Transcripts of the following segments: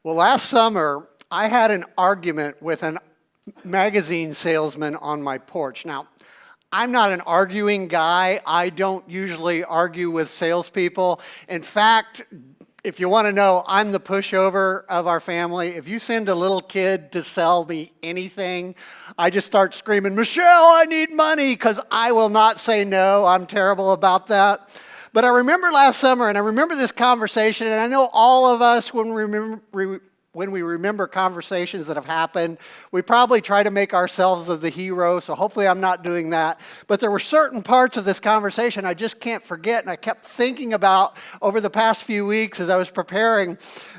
Well, last summer, I had an argument with a magazine salesman on my porch. Now, I'm not an arguing guy. I don't usually argue with salespeople. In fact, if you want to know, I'm the pushover of our family. If you send a little kid to sell me anything, I just start screaming, "Michelle, I need money," because I will not say no. I'm terrible about that. But I remember last summer, and I remember this conversation, and I know all of us, when we remember conversations that have happened, we probably try to make ourselves as the hero, so hopefully I'm not doing that. But there were certain parts of this conversation I just can't forget, and I kept thinking about over the past few weeks as I was preparing,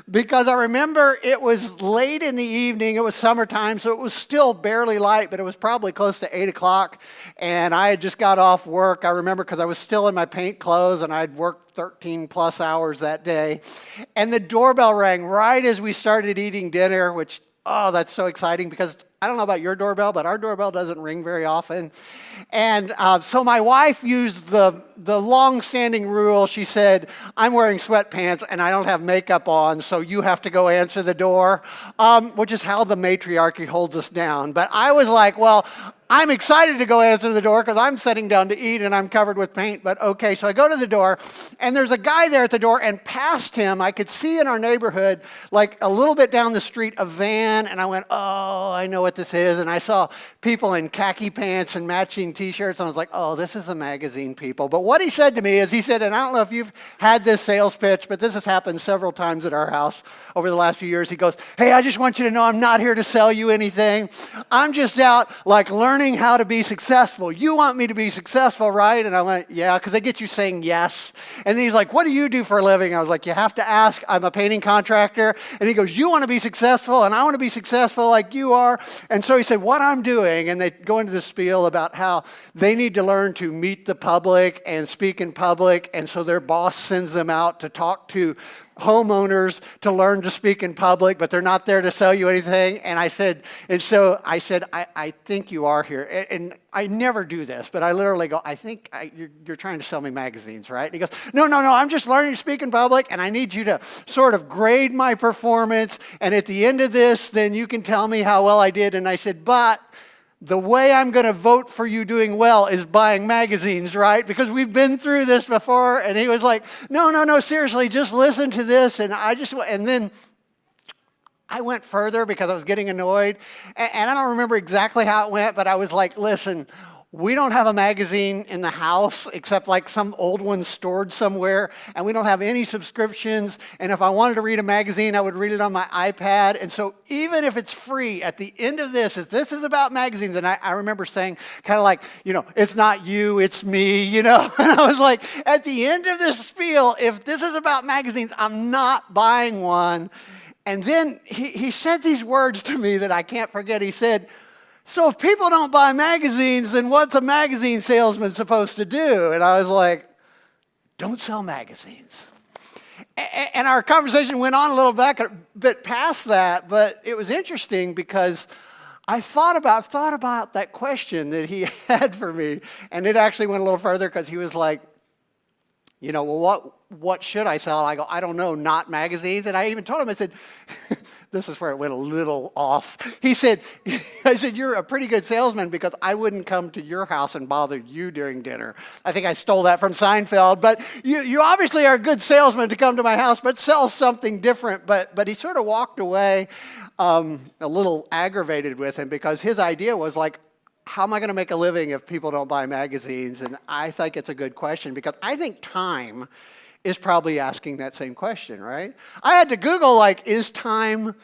because I remember it was late in the evening, it was summertime, so it was still barely light, but it was probably close to 8 o'clock, and I had just got off work. I remember because I was still in my paint clothes, and I'd worked 13 plus hours that day. And the doorbell rang right as we started eating dinner, which, oh, that's so exciting because I don't know about your doorbell, but our doorbell doesn't ring very often. And so my wife used the long-standing rule. She said, "I'm wearing sweatpants and I don't have makeup on, so you have to go answer the door," which is how the matriarchy holds us down. But I was like, well, I'm excited to go answer the door because I'm sitting down to eat and I'm covered with paint, but okay. So I go to the door and there's a guy there at the door, and past him I could see in our neighborhood, like a little bit down the street, a van, and I went, oh, I know what this is. And I saw people in khaki pants and matching t-shirts, and I was like, oh, this is the magazine people. But what he said to me is, he said, and I don't know if you've had this sales pitch, but this has happened several times at our house over the last few years. He goes, "Hey, I just want you to know I'm not here to sell you anything. I'm just out like learning how to be successful. You want me to be successful, right?" And I went, "Yeah," because they get you saying yes. And then he's like, "What do you do for a living?" I was like, "You have to ask. I'm a painting contractor." And he goes, "You want to be successful, and I want to be successful like you are." And so he said, "What I'm doing," and they go into the spiel about how they need to learn to meet the public and speak in public, and so their boss sends them out to talk to homeowners to learn to speak in public, but they're not there to sell you anything. And I said, I think you are here. And I never do this, but I literally go, you're trying to sell me magazines, right? And he goes, no, I'm just learning to speak in public, and I need you to sort of grade my performance, and at the end of this, then you can tell me how well I did. And I said, but the way I'm going to vote for you doing well is buying magazines, right? Because we've been through this before. And he was like, no, seriously, just listen to this. And then I went further because I was getting annoyed. And I don't remember exactly how it went, but I was like, listen, we don't have a magazine in the house except like some old one stored somewhere, and we don't have any subscriptions, and if I wanted to read a magazine, I would read it on my iPad. And so even if it's free, at the end of this, if this is about magazines, and I remember saying kind of like, it's not you, it's me, and I was like, at the end of this spiel, if this is about magazines, I'm not buying one. And then he said these words to me that I can't forget. He said, "So if people don't buy magazines, then what's a magazine salesman supposed to do?" And I was like, don't sell magazines. And our conversation went on a bit past that, but it was interesting because I thought about that question that he had for me, and it actually went a little further because he was like, well, what should I sell? I go, I don't know, not magazines. And I even told him, I said, this is where it went a little off. I said, "You're a pretty good salesman because I wouldn't come to your house and bother you during dinner." I think I stole that from Seinfeld, but you obviously are a good salesman to come to my house, but sell something different. But he sort of walked away a little aggravated with him because his idea was like, how am I going to make a living if people don't buy magazines? And I think it's a good question because I think Time is probably asking that same question, right? I had to Google, is Time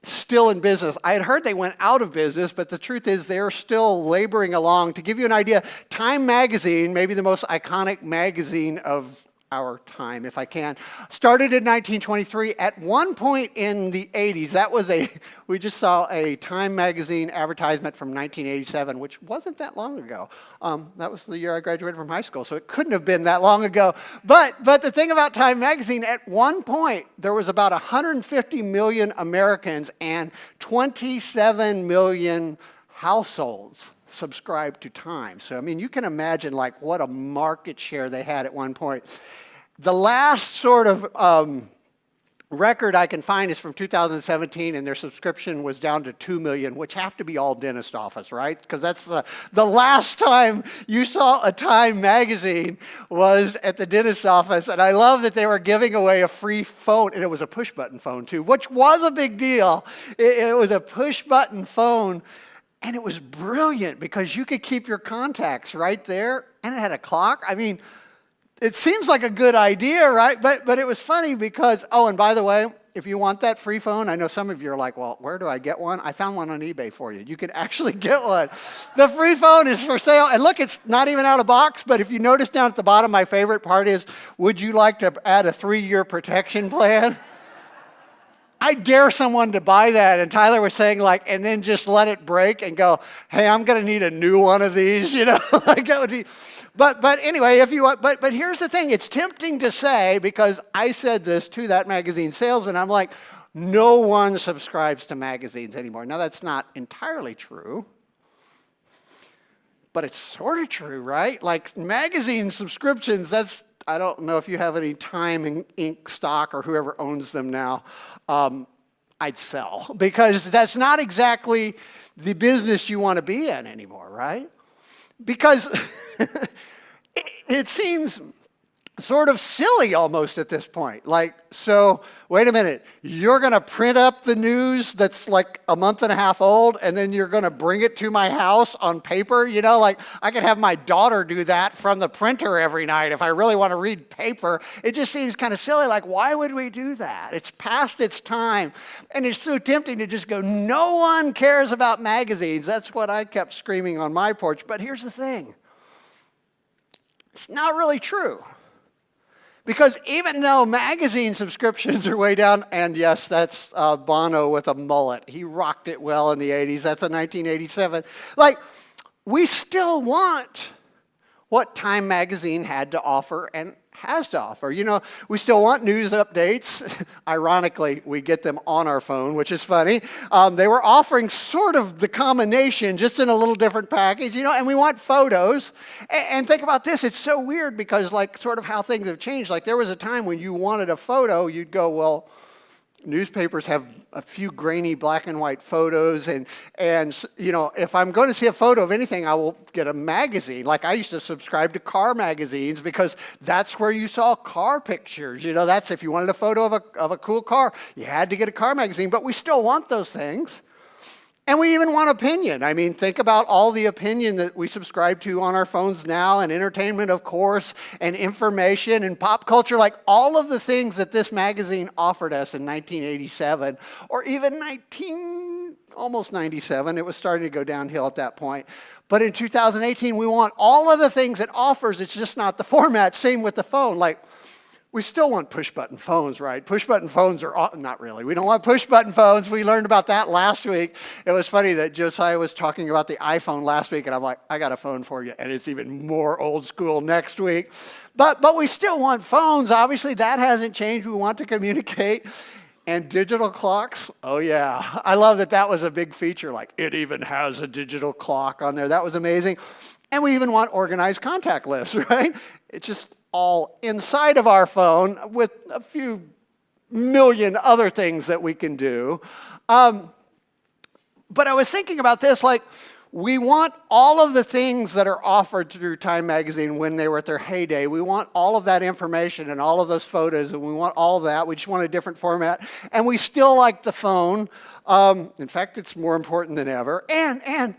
still in business? I had heard they went out of business, but the truth is they're still laboring along. To give you an idea, Time magazine, maybe the most iconic magazine of our time, if I can, started in 1923. At one point in the 80s, we just saw a Time magazine advertisement from 1987, which wasn't that long ago. That was the year I graduated from high school, so it couldn't have been that long ago. But the thing about Time magazine, at one point, there was about 150 million Americans and 27 million households subscribed to Time. So, you can imagine what a market share they had at one point. The last sort of record I can find is from 2017, and their subscription was down to 2 million, which have to be all dentist office, right? Because that's the last time you saw a Time magazine was at the dentist office. And I love that they were giving away a free phone, and it was a push-button phone too, which was a big deal. It was a push-button phone, and it was brilliant because you could keep your contacts right there, and it had a clock. I mean, it seems like a good idea, right? But it was funny because, oh, and by the way, if you want that free phone, I know some of you are like, well, where do I get one? I found one on eBay for you. You can actually get one. The free phone is for sale. And look, it's not even out of box, but if you notice down at the bottom, my favorite part is, would you like to add a 3-year protection plan? I dare someone to buy that. And Tyler was saying, like, and then just let it break and go, hey, I'm going to need a new one of these, you know? Like that would be. But anyway, if you want, but here's the thing. It's tempting to say, because I said this to that magazine salesman, I'm like, no one subscribes to magazines anymore. Now, that's not entirely true, but it's sort of true, right? Like magazine subscriptions, I don't know if you have any Time and Ink stock or whoever owns them now. I'd sell, because that's not exactly the business you want to be in anymore, right? Because it seems sort of silly almost at this point. Like, so wait a minute, you're going to print up the news that's like a month and a half old, and then you're going to bring it to my house on paper? You know, like I could have my daughter do that from the printer every night if I really want to read paper. It just seems kind of silly. Like, why would we do that? It's past its time. And it's so tempting to just go, no one cares about magazines. That's what I kept screaming on my porch. But here's the thing. It's not really true. Because even though magazine subscriptions are way down, and yes, that's Bono with a mullet. He rocked it well in the 80s. That's a 1987. Like, we still want what Time magazine had to offer and has to offer. You know, we still want news updates. Ironically, we get them on our phone, which is funny. They were offering sort of the combination, just in a little different package, you know, and we want photos. And think about this. It's so weird because, like, sort of how things have changed. Like, there was a time when you wanted a photo, you'd go, well, newspapers have a few grainy black and white photos, and you know, if I'm going to see a photo of anything, I will get a magazine. Like I used to subscribe to car magazines because that's where you saw car pictures. You know, that's if you wanted a photo of a cool car, you had to get a car magazine. But we still want those things. And we even want opinion. I mean, think about all the opinion that we subscribe to on our phones now, and entertainment, of course, and information and pop culture, like all of the things that this magazine offered us in 1987, or even almost 97. It was starting to go downhill at that point. But in 2018, we want all of the things it offers. It's just not the format. Same with the phone. Like, we still want push-button phones, right? Push-button phones are not really. We don't want push-button phones. We learned about that last week. It was funny that Josiah was talking about the iPhone last week, and I'm like, I got a phone for you, and it's even more old school next week. But we still want phones. Obviously, that hasn't changed. We want to communicate. And digital clocks, oh yeah. I love that was a big feature. Like, it even has a digital clock on there. That was amazing. And we even want organized contact lists, right? It's just all inside of our phone with a few million other things that we can do. But I was thinking about this, like, we want all of the things that are offered through Time magazine when they were at their heyday. We want all of that information and all of those photos, and we want all of that. We just want a different format. And we still like the phone. In fact, it's more important than ever. And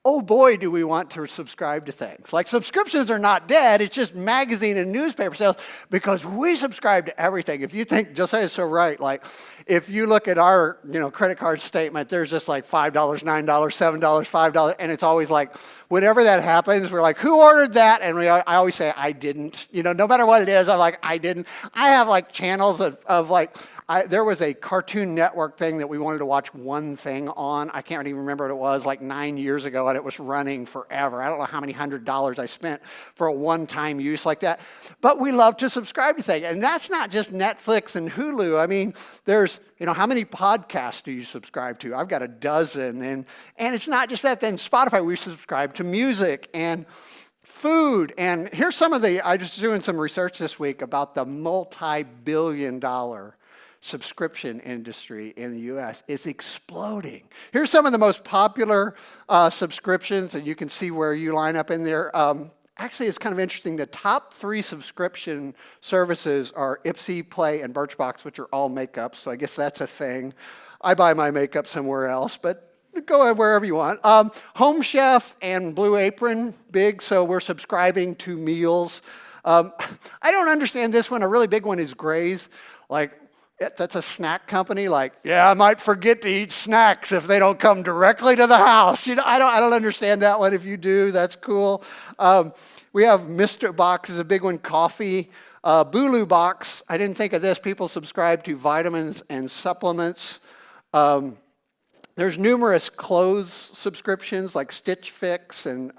oh boy, do we want to subscribe to things. Like, subscriptions are not dead. It's just magazine and newspaper sales, because we subscribe to everything. If you think, Josiah's so right, like, if you look at our, credit card statement, there's just like $5, $9, $7, $5, and it's always like, whenever that happens, we're like, who ordered that? And I always say, I didn't. No matter what it is, I'm like, I didn't. I have like channels of like, there was a Cartoon Network thing that we wanted to watch one thing on. I can't even remember what it was, like 9 years ago, and it was running forever. I don't know how many $100s I spent for a one-time use like that. But we love to subscribe to things. And that's not just Netflix and Hulu. I mean, there's, how many podcasts do you subscribe to? I've got a dozen. And it's not just that. Then Spotify, we subscribe to music and food. And here's some of I was doing some research this week about the multi-billion-dollar subscription industry in the U.S. It's exploding. Here's some of the most popular subscriptions, and you can see where you line up in there. Actually, it's kind of interesting. The top 3 subscription services are Ipsy, Play, and Birchbox, which are all makeup, so I guess that's a thing. I buy my makeup somewhere else, but go wherever you want. Home Chef and Blue Apron, big, so we're subscribing to meals. I don't understand this one. A really big one is Gray's. Like, that's a snack company. Like, yeah, I might forget to eat snacks if they don't come directly to the house. You know, I don't understand that one. If you do, that's cool. We have Mr. Box is a big one. Coffee. Bulu Box. I didn't think of this. People subscribe to vitamins and supplements. There's numerous clothes subscriptions like Stitch Fix, and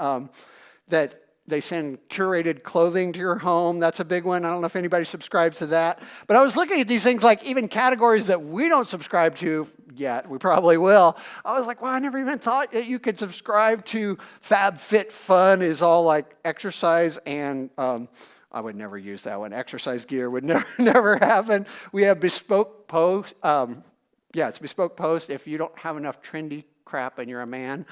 that they send curated clothing to your home. That's a big one. I don't know if anybody subscribes to that. But I was looking at these things, like even categories that we don't subscribe to yet. We probably will. I was like, wow, I never even thought that you could subscribe to FabFitFun is all like exercise and I would never use that one. Exercise gear would never happen. We have Bespoke Post. It's Bespoke Post if you don't have enough trendy crap and you're a man.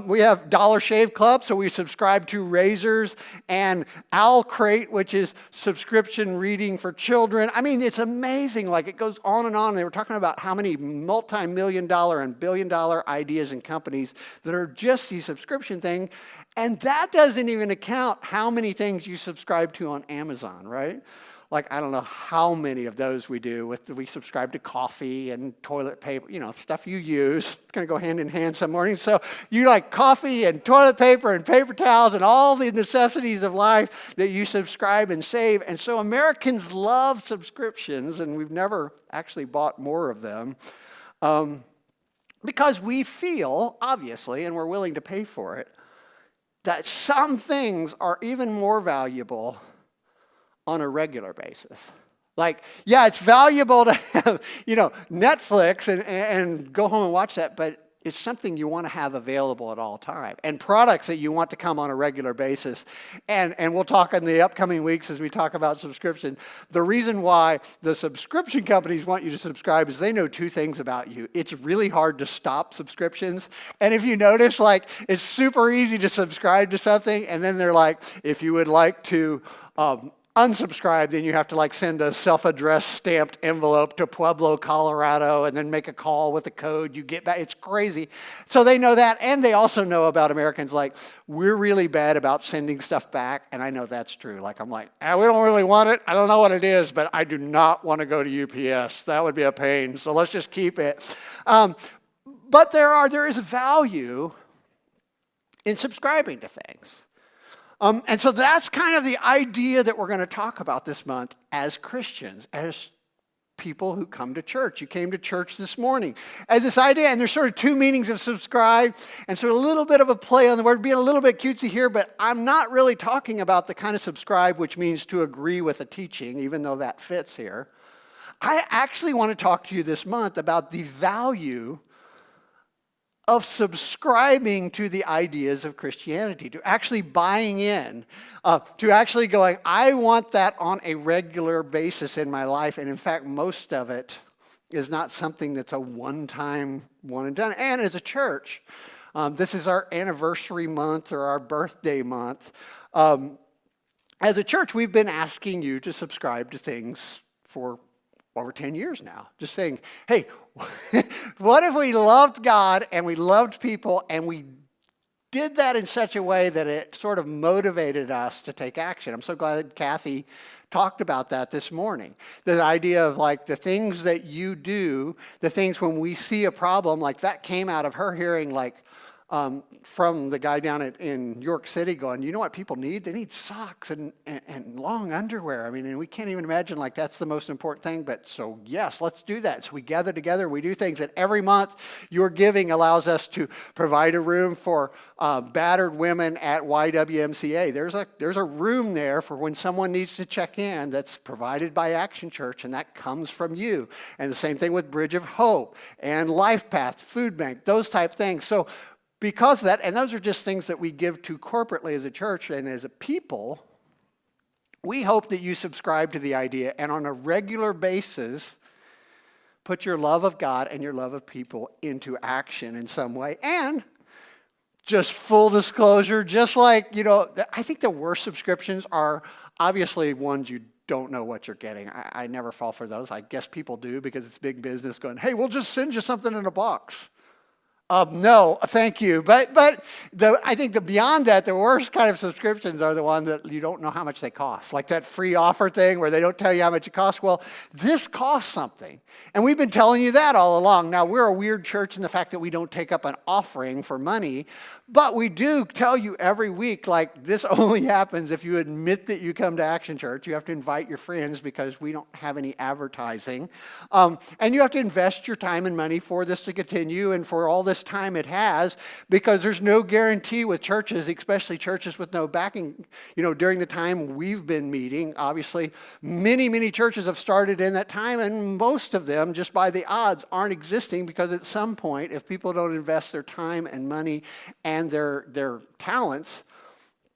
We have Dollar Shave Club, so we subscribe to razors, and Owl Crate, which is subscription reading for children. I mean, it's amazing. Like, it goes on and on. They were talking about how many multi-million-dollar and billion-dollar ideas and companies that are just the subscription thing, and that doesn't even account how many things you subscribe to on Amazon, right? Like, I don't know how many of those we do. We subscribe to coffee and toilet paper, stuff you use. It's going to go hand in hand some mornings. So you like coffee and toilet paper and paper towels and all the necessities of life that you subscribe and save. And so Americans love subscriptions, and we've never actually bought more of them because we feel, obviously, and we're willing to pay for it, that some things are even more valuable on a regular basis. Like, yeah, it's valuable to have, Netflix and go home and watch that, but it's something you want to have available at all time. And products that you want to come on a regular basis. And we'll talk in the upcoming weeks as we talk about subscription. The reason why the subscription companies want you to subscribe is they know 2 things about you. It's really hard to stop subscriptions. And if you notice, like, it's super easy to subscribe to something, and then they're like, if you would like to unsubscribe, then you have to send a self-addressed stamped envelope to Pueblo, Colorado, and then make a call with a code you get back. It's crazy. So they know that, and they also know about Americans, we're really bad about sending stuff back, and I know that's true. We don't really want it. I don't know what it is, but I do not want to go to UPS. That would be a pain, so let's just keep it. But there is value in subscribing to things. And so that's kind of the idea that we're going to talk about this month as Christians, as people who come to church. You came to church this morning. As this idea, and there's sort of 2 meanings of subscribe, and so a little bit of a play on the word, being a little bit cutesy here, but I'm not really talking about the kind of subscribe which means to agree with a teaching, even though that fits here. I actually want to talk to you this month about the value of subscribing to the ideas of Christianity, to actually buying in, to actually going, I want that on a regular basis in my life. And in fact, most of it is not something that's a one-time, one and done. And as a church, this is our anniversary month or our birthday month. As a church, we've been asking you to subscribe to things for over 10 years now. Just saying, hey, what if we loved God and we loved people and we did that in such a way that it sort of motivated us to take action? I'm so glad Kathy talked about that this morning. The idea of the things that you do, the things when we see a problem, that came out of her hearing from the guy down in York City going, you know what people need? They need socks and long underwear. I mean, and we can't even imagine that's the most important thing. But so yes, let's do that. So we gather together, we do things. And every month your giving allows us to provide a room for battered women at YWMCA. There's a room there for when someone needs to check in that's provided by Action Church, and that comes from you. And the same thing with Bridge of Hope and Life Path, Food Bank, those type things. So because of that, and those are just things that we give to corporately as a church and as a people, we hope that you subscribe to the idea and on a regular basis put your love of God and your love of people into action in some way. And just full disclosure, just like, I think the worst subscriptions are obviously ones you don't know what you're getting. I never fall for those. I guess people do because it's big business going, hey, we'll just send you something in a box. No, thank you. But I think beyond that, the worst kind of subscriptions are the ones that you don't know how much they cost. Like that free offer thing where they don't tell you how much it costs. Well, this costs something. And we've been telling you that all along. Now, we're a weird church in the fact that we don't take up an offering for money. But we do tell you every week, like, this only happens if you admit that you come to Action Church. You have to invite your friends because we don't have any advertising. And you have to invest your time and money for this to continue and for all this time it has, because there's no guarantee with churches, especially churches with no backing. During the time we've been meeting, obviously many churches have started in that time, and most of them, just by the odds, aren't existing because at some point, if people don't invest their time and money and their talents,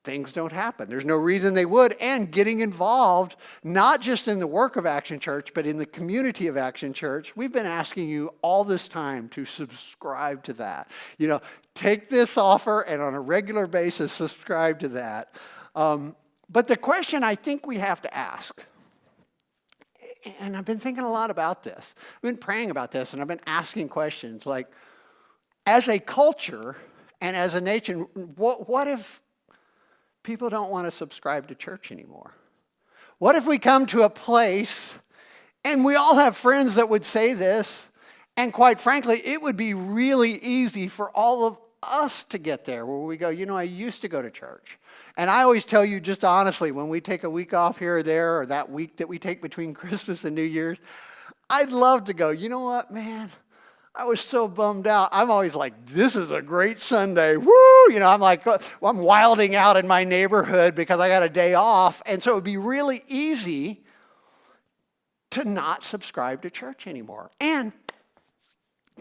things don't happen. There's no reason they would. And getting involved, not just in the work of Action Church, but in the community of Action Church, we've been asking you all this time to subscribe to that. Take this offer and on a regular basis, subscribe to that. But the question I think we have to ask, and I've been thinking a lot about this, I've been praying about this, and I've been asking questions like, as a culture and as a nation, what if people don't want to subscribe to church anymore? What if we come to a place, and we all have friends that would say this, and quite frankly, it would be really easy for all of us to get there, where we go, I used to go to church. And I always tell you just honestly, when we take a week off here or there, or that week that we take between Christmas and New Year's, I'd love to go, you know what, man? I was so bummed out. I'm always like, this is a great Sunday. Woo! I'm like, I'm wilding out in my neighborhood because I got a day off. And so it would be really easy to not subscribe to church anymore. And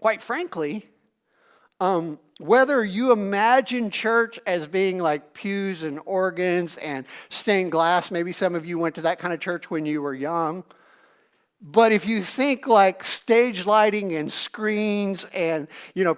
quite frankly, whether you imagine church as being like pews and organs and stained glass, maybe some of you went to that kind of church when you were young. But if you think like stage lighting and screens and,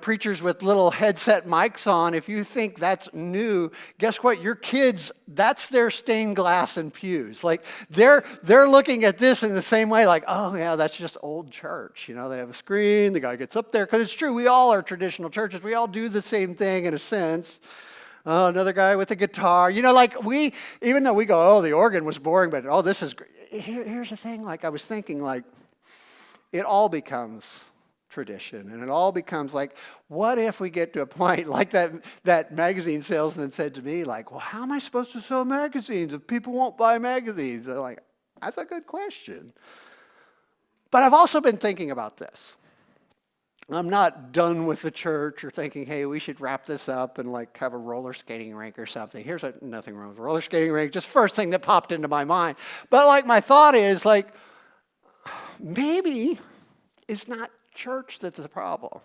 preachers with little headset mics on, if you think that's new, guess what? Your kids, that's their stained glass and pews. Like they're looking at this in the same way, like, oh yeah, that's just old church. They have a screen, the guy gets up there. Because it's true, we all are traditional churches. We all do the same thing in a sense. Oh, another guy with a guitar. Even though we go, oh, the organ was boring, but oh, this is great. Here's the thing, like I was thinking, like it all becomes tradition, and it all becomes like, what if we get to a point like that magazine salesman said to me, like, well, how am I supposed to sell magazines if people won't buy magazines? They're like, that's a good question. But I've also been thinking about this. I'm not done with the church or thinking, hey, we should wrap this up and like have a roller skating rink or something. Nothing wrong with a roller skating rink, just first thing that popped into my mind. But like my thought is like, maybe it's not church that's the problem.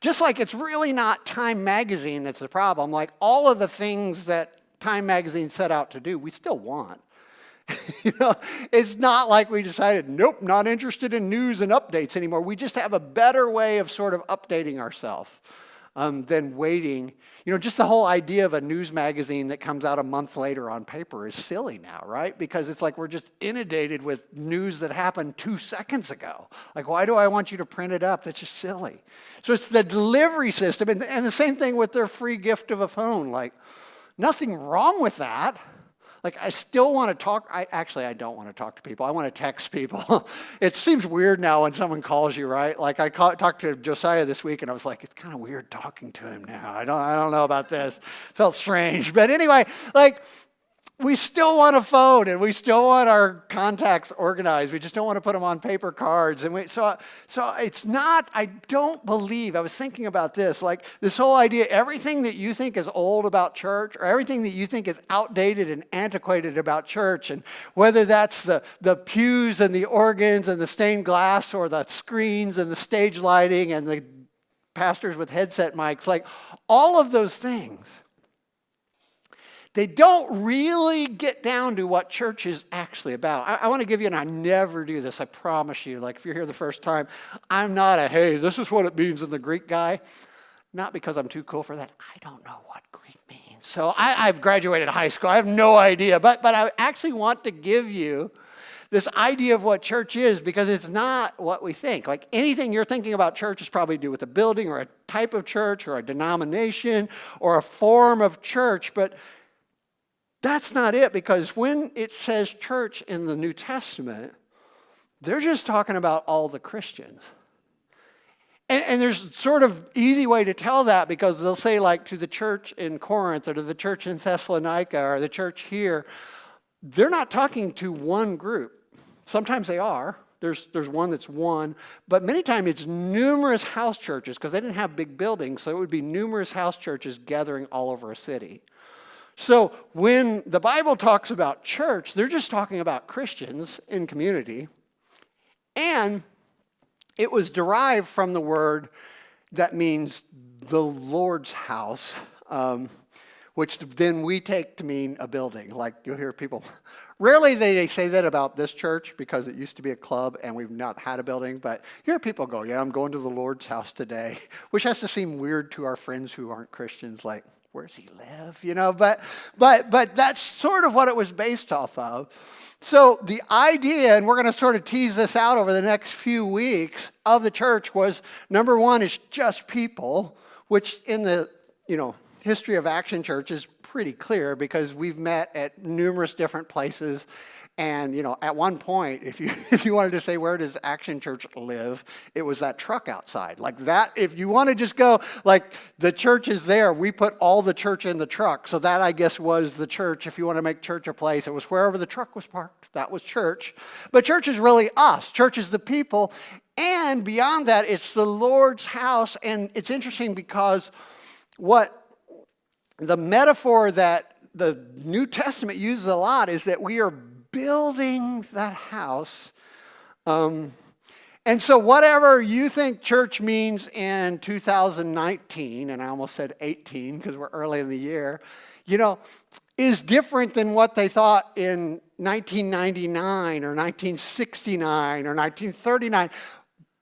Just like it's really not Time Magazine that's the problem. Like all of the things that Time Magazine set out to do, we still want. It's not like we decided, nope, not interested in news and updates anymore. We just have a better way of sort of updating ourselves than waiting. Just the whole idea of a news magazine that comes out a month later on paper is silly now, right? Because it's like we're just inundated with news that happened 2 seconds ago. Like, why do I want you to print it up? That's just silly. So it's the delivery system. And the same thing with their free gift of a phone. Like, nothing wrong with that. Like, I still want to talk. I don't want to talk to people. I want to text people. It seems weird now when someone calls you, right? Like, I talked to Josiah this week, and I was like, it's kind of weird talking to him now. I don't know about this. Felt strange. But anyway, like, we still want a phone, and we still want our contacts organized. We just don't want to put them on paper cards. And so it's not, I don't believe, I was thinking about this, like this whole idea, everything that you think is old about church, or everything that you think is outdated and antiquated about church, and whether that's the pews and the organs and the stained glass, or the screens and the stage lighting and the pastors with headset mics, like all of those things they don't really get down to what church is actually about. I want to give you, and I never do this, I promise you. Like if you're here the first time, I'm not a, hey, this is what it means in the Greek guy. Not because I'm too cool for that. I don't know what Greek means. So I've graduated high school. I have no idea. But I actually want to give you this idea of what church is, because it's not what we think. Like anything you're thinking about church is probably to do with a building or a type of church or a denomination or a form of church. But that's not it, because when it says church in the New Testament, they're just talking about all the Christians. And there's sort of easy way to tell that, because they'll say like to the church in Corinth or to the church in Thessalonica or the church here, they're not talking to one group. Sometimes they are. There's one that's one, but many times it's numerous house churches, because they didn't have big buildings, so it would be numerous house churches gathering all over a city. So when the Bible talks about church, they're just talking about Christians in community. And it was derived from the word that means the Lord's house, which then we take to mean a building. Like you'll hear people, rarely they say that about this church, because it used to be a club and we've not had a building, but you hear people go, yeah, I'm going to the Lord's house today, which has to seem weird to our friends who aren't Christians, like, where does he live? You know, but that's sort of what it was based off of. So the idea, and we're going to sort of tease this out over the next few weeks, of the church was, number one, is just people, which in the, history of Action Church is pretty clear, because we've met at numerous different places. And, at one point, if you wanted to say, where does Action Church live? It was that truck outside. Like that, if you want to just go, like, the church is there, we put all the church in the truck. So that, I guess, was the church. If you want to make church a place, it was wherever the truck was parked. That was church. But church is really us. Church is the people. And beyond that, it's the Lord's house. And it's interesting, because what the metaphor that the New Testament uses a lot is that we are building that house. And so whatever you think church means in 2019, and I almost said 18 because we're early in the year, is different than what they thought in 1999 or 1969 or 1939.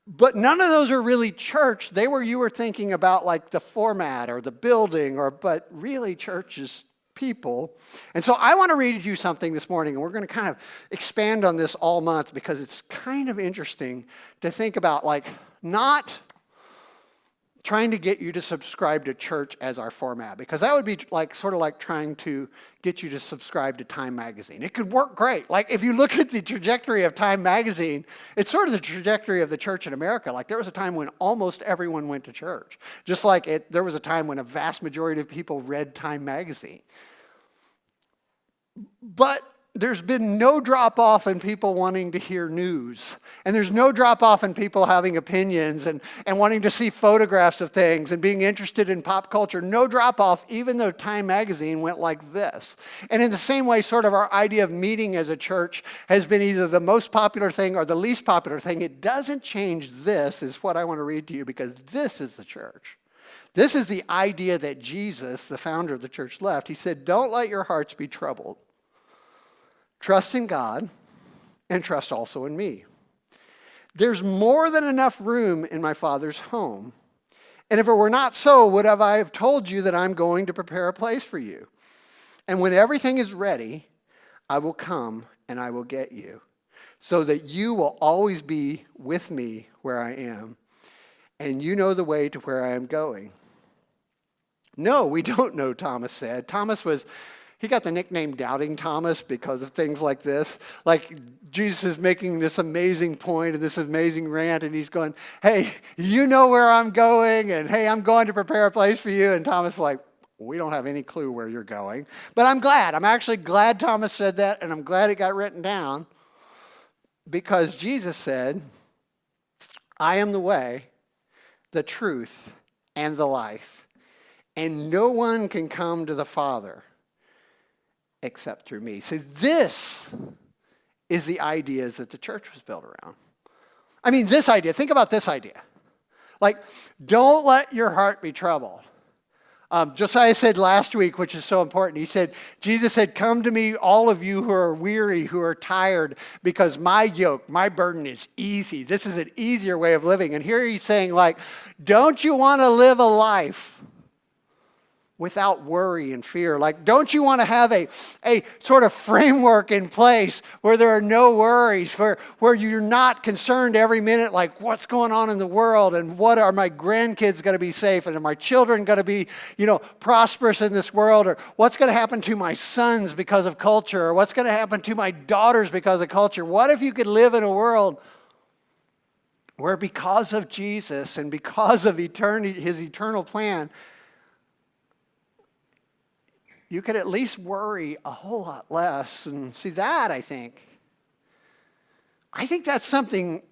But none of those are really church. You were thinking about like the format or the building, but really church is people. And so I want to read you something this morning, and we're going to kind of expand on this all month, because it's kind of interesting to think about, like, not trying to get you to subscribe to church as our format, because that would be like sort of like trying to get you to subscribe to Time magazine. It could work great. Like if you look at the trajectory of Time magazine, it's sort of the trajectory of the church in America. Like there was a time when almost everyone went to church, just like there was a time when a vast majority of people read Time magazine. But there's been no drop-off in people wanting to hear news. And there's no drop-off in people having opinions and wanting to see photographs of things and being interested in pop culture. No drop-off, even though Time magazine went like this. And in the same way, sort of our idea of meeting as a church has been either the most popular thing or the least popular thing. It doesn't change. This is what I want to read to you, because this is the church. This is the idea that Jesus, the founder of the church, left. He said, don't let your hearts be troubled. Trust in God, and trust also in me. There's more than enough room in my Father's home. And if it were not so, would I have told you that I'm going to prepare a place for you? And when everything is ready, I will come and I will get you, so that you will always be with me where I am, and you know the way to where I am going. No, we don't know, Thomas said. He got the nickname Doubting Thomas because of things like this. Like Jesus is making this amazing point and this amazing rant, and he's going, hey, you know where I'm going, and hey, I'm going to prepare a place for you. And Thomas is like, we don't have any clue where you're going. But I'm glad. I'm actually glad Thomas said that, and I'm glad it got written down, because Jesus said, I am the way, the truth, and the life, and no one can come to the Father except through me. So this is the ideas that the church was built around. I mean, this idea, think about this idea. Like, don't let your heart be troubled. Josiah said last week, which is so important, Jesus said, come to me, all of you who are weary, who are tired, because my yoke, my burden is easy. This is an easier way of living. And here he's saying, like, don't you want to live a life without worry and fear? Like, don't you want to have a sort of framework in place where there are no worries, where you're not concerned every minute, like what's going on in the world and what are my grandkids going to be safe and are my children going to be, prosperous in this world, or what's going to happen to my sons because of culture, or what's going to happen to my daughters because of culture? What if you could live in a world where because of Jesus and because of eternity, his eternal plan, you could at least worry a whole lot less? And see, that I think that's something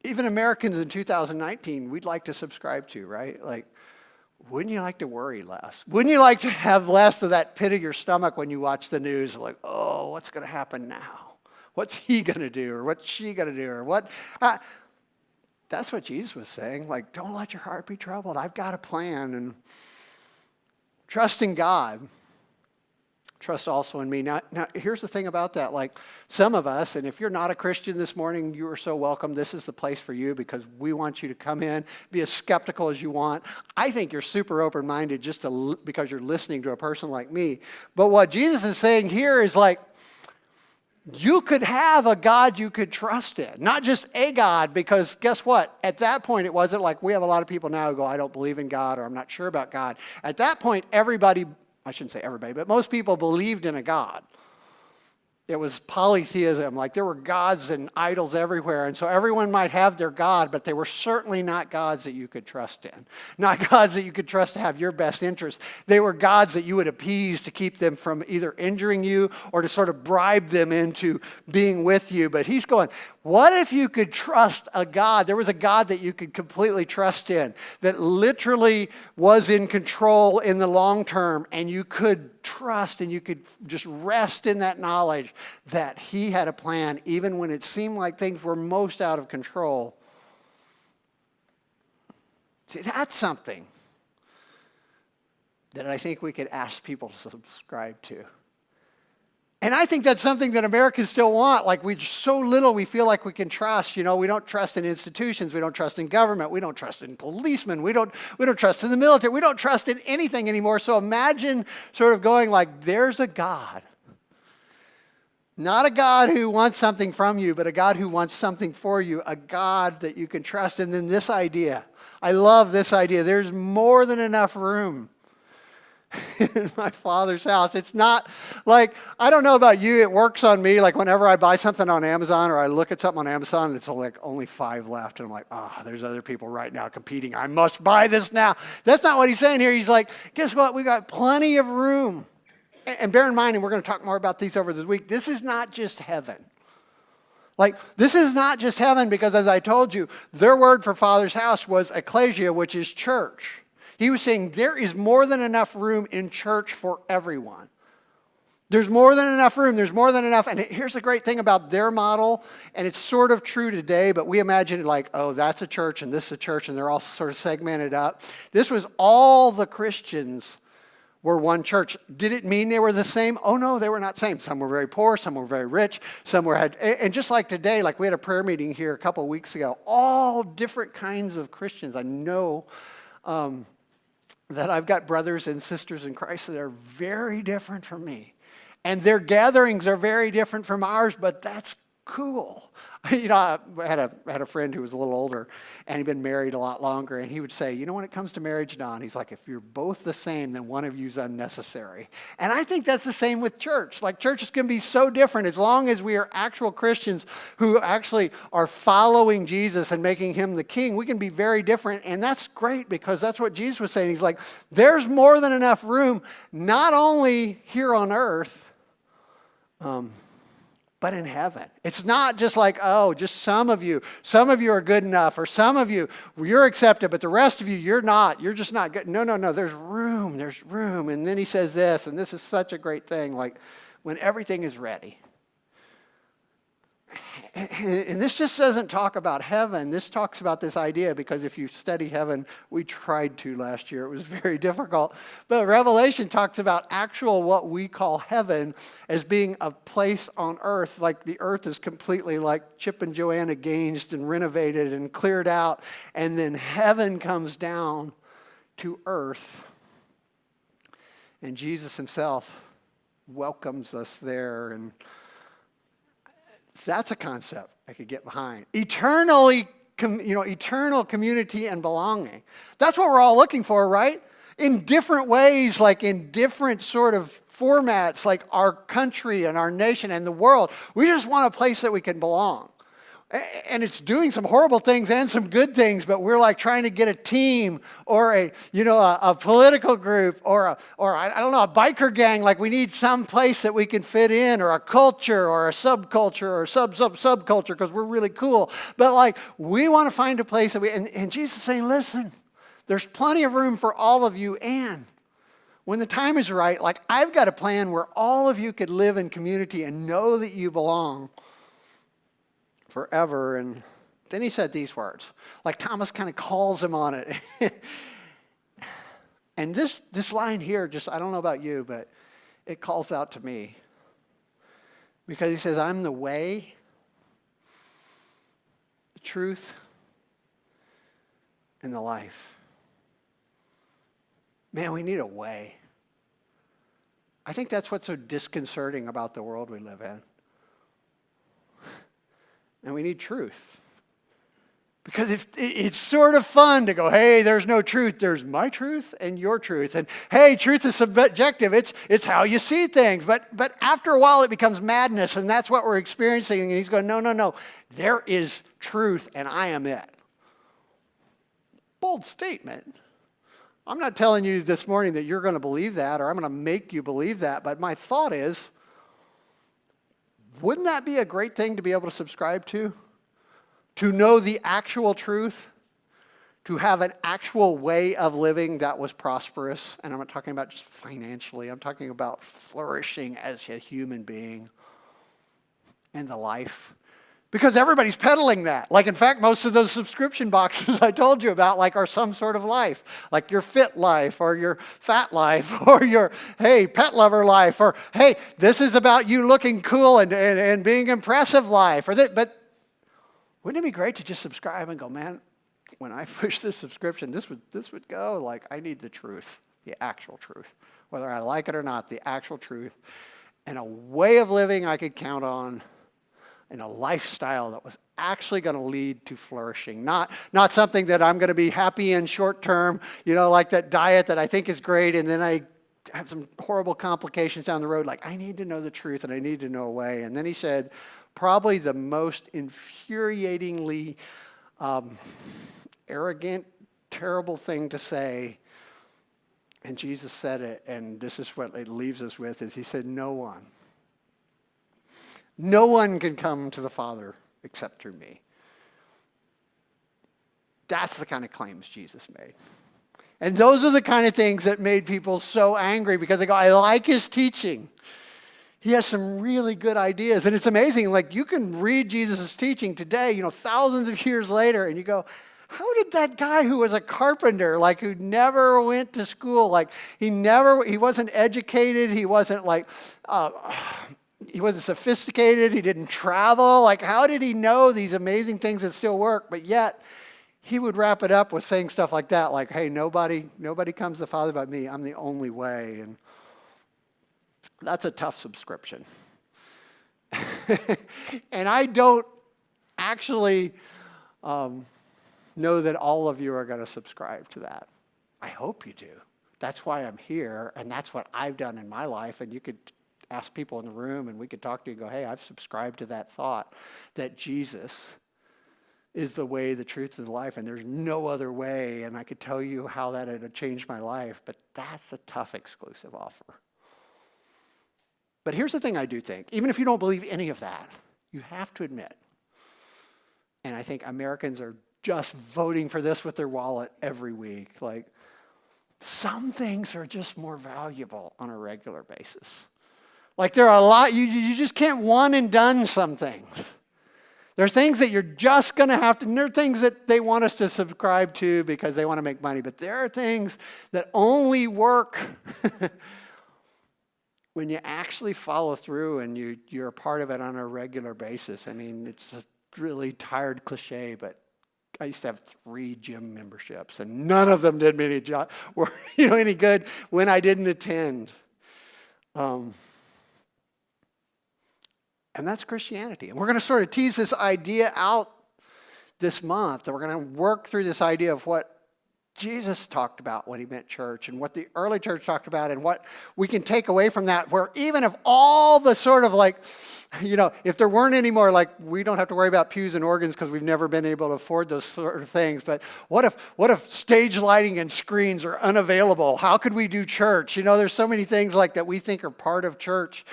even Americans in 2019, we'd like to subscribe to, right? Like, wouldn't you like to worry less? Wouldn't you like to have less of that pit of your stomach when you watch the news? Like, oh, what's going to happen now? What's he going to do? Or what's she going to do? Or what? That's what Jesus was saying. Like, don't let your heart be troubled. I've got a plan. And trust in God. Trust also in me. Now, here's the thing about that. Like, some of us, and if you're not a Christian this morning, you are so welcome. This is the place for you because we want you to come in, be as skeptical as you want. I think you're super open-minded just because you're listening to a person like me. But what Jesus is saying here is like, you could have a God you could trust in. Not just a God, because guess what? At that point, it wasn't like we have a lot of people now who go, I don't believe in God, or I'm not sure about God. At that point, I shouldn't say everybody, but most people believed in a God. It was polytheism, like there were gods and idols everywhere, and so everyone might have their God, but they were certainly not gods that you could trust in. Not gods that you could trust to have your best interest. They were gods that you would appease to keep them from either injuring you or to sort of bribe them into being with you. But he's going, what if you could trust a God? There was a God that you could completely trust in, that literally was in control in the long term, and you could trust and you could just rest in that knowledge that he had a plan even when it seemed like things were most out of control. See, that's something that I think we could ask people to subscribe to. And I think that's something that Americans still want. Like, so little we feel like we can trust. We don't trust in institutions. We don't trust in government. We don't trust in policemen. We don't trust in the military. We don't trust in anything anymore. So imagine sort of going like, there's a God. Not a God who wants something from you, but a God who wants something for you. A God that you can trust. And then this idea. I love this idea. There's more than enough room in my Father's house. It's not like, I don't know about you, it works on me. Like whenever I buy something on Amazon or I look at something on Amazon and it's like only 5 left, and I'm like, there's other people right now competing. I must buy this now. That's not what he's saying here. He's like, guess what? We got plenty of room. And bear in mind, and we're going to talk more about these over this week, this is not just heaven. Like, this is not just heaven because, as I told you, their word for Father's house was ecclesia, which is church. He was saying there is more than enough room in church for everyone. There's more than enough room. There's more than enough. And here's the great thing about their model, and it's sort of true today, but we imagine it like, oh, that's a church and this is a church, and they're all sort of segmented up. This was all the Christians were one church. Did it mean they were the same? Oh, no, they were not the same. Some were very poor, some were very rich, and just like today, like we had a prayer meeting here a couple of weeks ago, all different kinds of Christians. I know that I've got brothers and sisters in Christ that are very different from me. And their gatherings are very different from ours, but that's cool. I had a friend who was a little older, and he'd been married a lot longer, and he would say, when it comes to marriage, Don, he's like, if you're both the same, then one of you's unnecessary. And I think that's the same with church. Like, church is going to be so different as long as we are actual Christians who actually are following Jesus and making him the king. We can be very different, and that's great because that's what Jesus was saying. He's like, there's more than enough room, not only here on earth, but in heaven. It's not just like, just some of you are good enough, or some of you're accepted, but the rest of you, you're not. You're just not good. No, there's room. And then he says this, and this is such a great thing, like when everything is ready. And this just doesn't talk about heaven. This talks about this idea, because if you study heaven, we tried to last year. It was very difficult. But Revelation talks about actual what we call heaven as being a place on earth. Like the earth is completely like Chip and Joanna Gaines and renovated and cleared out. And then heaven comes down to earth. And Jesus himself welcomes us there. And that's a concept I could get behind. Eternal community and belonging. That's what we're all looking for, right? In different ways, like in different sort of formats, like our country and our nation and the world. We just want a place that we can belong. And it's doing some horrible things and some good things, but we're like trying to get a team or a political group or a biker gang. Like we need some place that we can fit in, or a culture or a subculture or subculture, because we're really cool. But like we want to find a place that and Jesus is saying, listen, there's plenty of room for all of you, and when the time is right, like I've got a plan where all of you could live in community and know that you belong forever. And then he said these words, like Thomas kind of calls him on it. And this line here, just, I don't know about you, but it calls out to me. Because he says, I'm the way, the truth, and the life. Man, we need a way. I think that's what's so disconcerting about the world we live in. And we need truth. Because it's sort of fun to go, hey, there's no truth. There's my truth and your truth. And hey, truth is subjective. It's how you see things. But after a while, it becomes madness. And that's what we're experiencing. And he's going, no. There is truth, and I am it. Bold statement. I'm not telling you this morning that you're going to believe that, or I'm going to make you believe that. But my thought is, wouldn't that be a great thing to be able to subscribe to? To know the actual truth? To have an actual way of living that was prosperous? And I'm not talking about just financially. I'm talking about flourishing as a human being and the life. Because everybody's peddling that. Like, in fact, most of those subscription boxes I told you about, like, are some sort of life. Like your fit life, or your fat life, or your, hey, pet lover life, or, hey, this is about you looking cool and being impressive life. But wouldn't it be great to just subscribe and go, man, when I push this subscription, this would go. Like, I need the truth, the actual truth. Whether I like it or not, the actual truth. And a way of living I could count on, and a lifestyle that was actually going to lead to flourishing. Not something that I'm going to be happy in short term, like that diet that I think is great, and then I have some horrible complications down the road. Like, I need to know the truth, and I need to know a way. And then he said, probably the most infuriatingly arrogant, terrible thing to say, and Jesus said it, and this is what it leaves us with, is he said, no one can come to the Father except through me. That's the kind of claims Jesus made. And those are the kind of things that made people so angry, because they go, I like his teaching. He has some really good ideas. And it's amazing, like you can read Jesus' teaching today, thousands of years later, and you go, how did that guy who was a carpenter, like who never went to school, like he wasn't educated, he wasn't he wasn't sophisticated, he didn't travel. Like, how did he know these amazing things that still work? But yet, he would wrap it up with saying stuff like that, like, hey, nobody comes to the Father but me. I'm the only way. And that's a tough subscription. And I don't actually know that all of you are going to subscribe to that. I hope you do. That's why I'm here, and that's what I've done in my life. And you could ask people in the room, and we could talk to you and go, hey, I've subscribed to that thought that Jesus is the way, the truth, and the life, and there's no other way, and I could tell you how that had changed my life, but that's a tough exclusive offer. But here's the thing I do think, even if you don't believe any of that, you have to admit, and I think Americans are just voting for this with their wallet every week, like some things are just more valuable on a regular basis. Like there are a lot, you just can't one and done some things. There are things that you're just going to have to, and there are things that they want us to subscribe to because they want to make money, but there are things that only work when you actually follow through and you're a part of it on a regular basis. I mean, it's a really tired cliche, but I used to have 3 gym memberships, and none of them did me any good when I didn't attend. And that's Christianity. And we're going to sort of tease this idea out this month. And we're going to work through this idea of what Jesus talked about when he meant church and what the early church talked about and what we can take away from that, where even if all the sort of if there weren't any more, we don't have to worry about pews and organs because we've never been able to afford those sort of things. But what if stage lighting and screens are unavailable? How could we do church? There's so many things like that we think are part of church,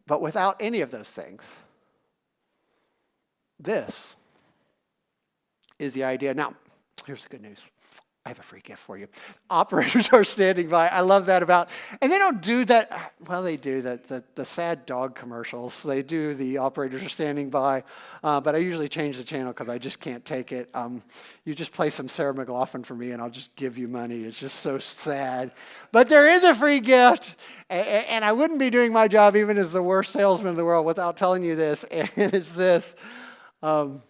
but without any of those things, this is the idea. Now, here's the good news. I have a free gift for you. Operators are standing by. I love that and they don't do that. Well, they do the sad dog commercials. They do the operators are standing by. But I usually change the channel because I just can't take it. You just play some Sarah McLachlan for me and I'll just give you money. It's just so sad. But there is a free gift. And I wouldn't be doing my job even as the worst salesman in the world without telling you this. And it's this. For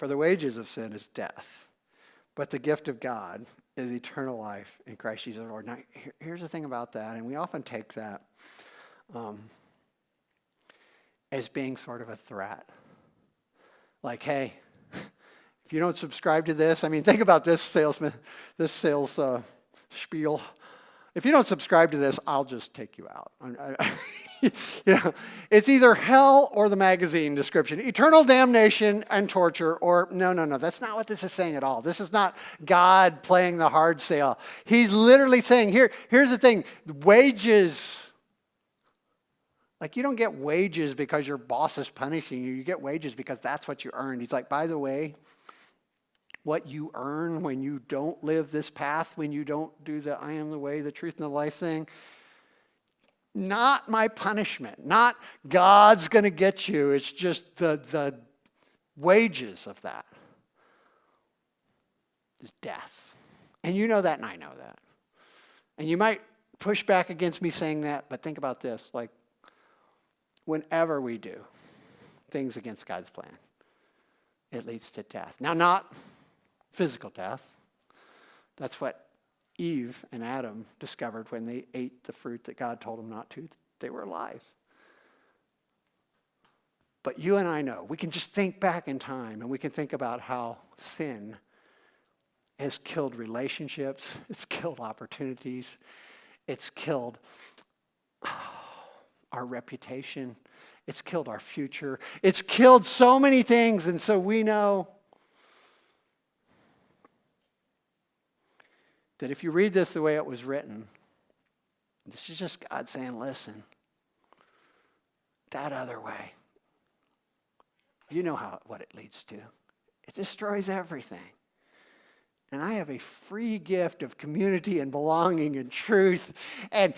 the wages of sin is death. But the gift of God is eternal life in Christ Jesus our Lord. Now, here's the thing about that, and we often take that as being sort of a threat. Like, hey, if you don't subscribe to this, think about this sales spiel. If you don't subscribe to this, I'll just take you out. It's either hell or the magazine description. Eternal damnation and torture, or no. That's not what this is saying at all. This is not God playing the hard sale. He's literally saying, here's the thing, wages. You don't get wages because your boss is punishing you. You get wages because that's what you earned. He's like, by the way, what you earn when you don't live this path, when you don't do the I am the way, the truth, and the life thing, not my punishment, not God's going to get you. It's just the wages of that is death. And you know that, and I know that. And you might push back against me saying that, but think about this. Whenever we do things against God's plan, it leads to death. Now, not physical death. That's what Eve and Adam discovered when they ate the fruit that God told them not to. They were alive. But you and I know, we can just think back in time and we can think about how sin has killed relationships, it's killed opportunities, it's killed our reputation, it's killed our future, it's killed so many things, and so we know that if you read this the way it was written, this is just God saying, listen, that other way, you know what it leads to. It destroys everything. And I have a free gift of community and belonging and truth and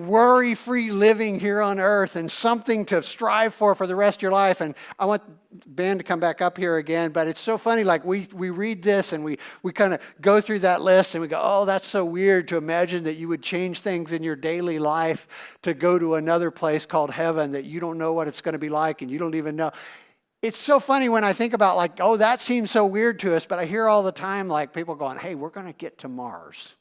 worry-free living here on earth and something to strive for the rest of your life. And I want Ben to come back up here again, but it's so funny, we read this and we kind of go through that list and we go, oh, that's so weird to imagine that you would change things in your daily life to go to another place called heaven that you don't know what it's going to be like and you don't even know. It's so funny when I think about oh, that seems so weird to us, but I hear all the time people going, hey, we're going to get to Mars.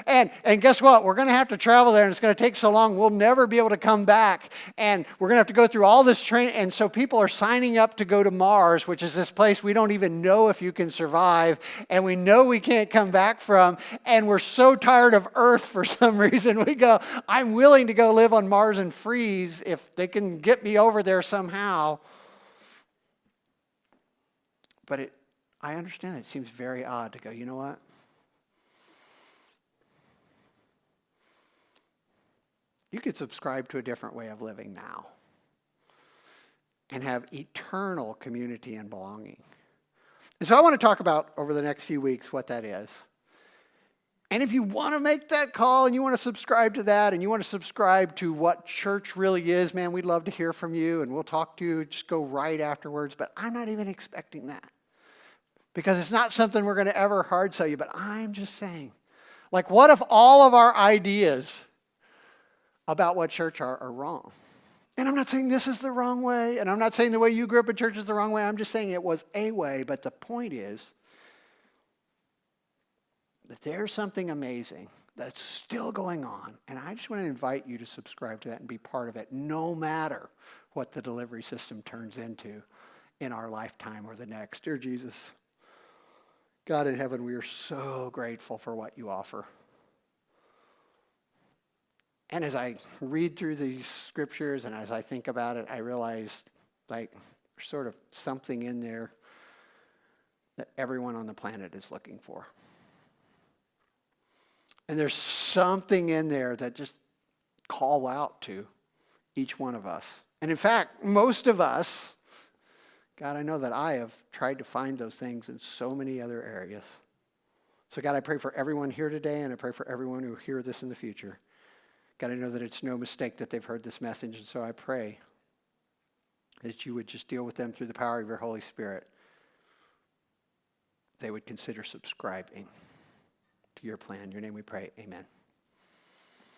And guess what? We're going to have to travel there and it's going to take so long, we'll never be able to come back. And we're going to have to go through all this training. And so people are signing up to go to Mars, which is this place we don't even know if you can survive. And we know we can't come back from. And we're so tired of Earth for some reason. We go, I'm willing to go live on Mars and freeze if they can get me over there somehow. But I understand it seems very odd to go, you know what? You could subscribe to a different way of living now and have eternal community and belonging. And so I want to talk about over the next few weeks what that is. And if you want to make that call and you want to subscribe to that and you want to subscribe to what church really is, man, we'd love to hear from you and we'll talk to you. Just go right afterwards. But I'm not even expecting that because it's not something we're going to ever hard sell you. But I'm just saying, like, what if all of our ideas about what church are wrong? And I'm not saying this is the wrong way. And I'm not saying the way you grew up in church is the wrong way. I'm just saying it was a way. But the point is, that there's something amazing that's still going on. And I just want to invite you to subscribe to that and be part of it, no matter what the delivery system turns into in our lifetime or the next. Dear Jesus, God in heaven, we are so grateful for what you offer. And as I read through these scriptures and as I think about it, I realize like there's sort of something in there that everyone on the planet is looking for. And there's something in there that just call out to each one of us. And in fact, most of us, God, I know that I have tried to find those things in so many other areas. So God, I pray for everyone here today, and I pray for everyone who will hear this in the future. God, I know that it's no mistake that they've heard this message, and so I pray that you would just deal with them through the power of your Holy Spirit. They would consider subscribing to your plan. In your name we pray, amen.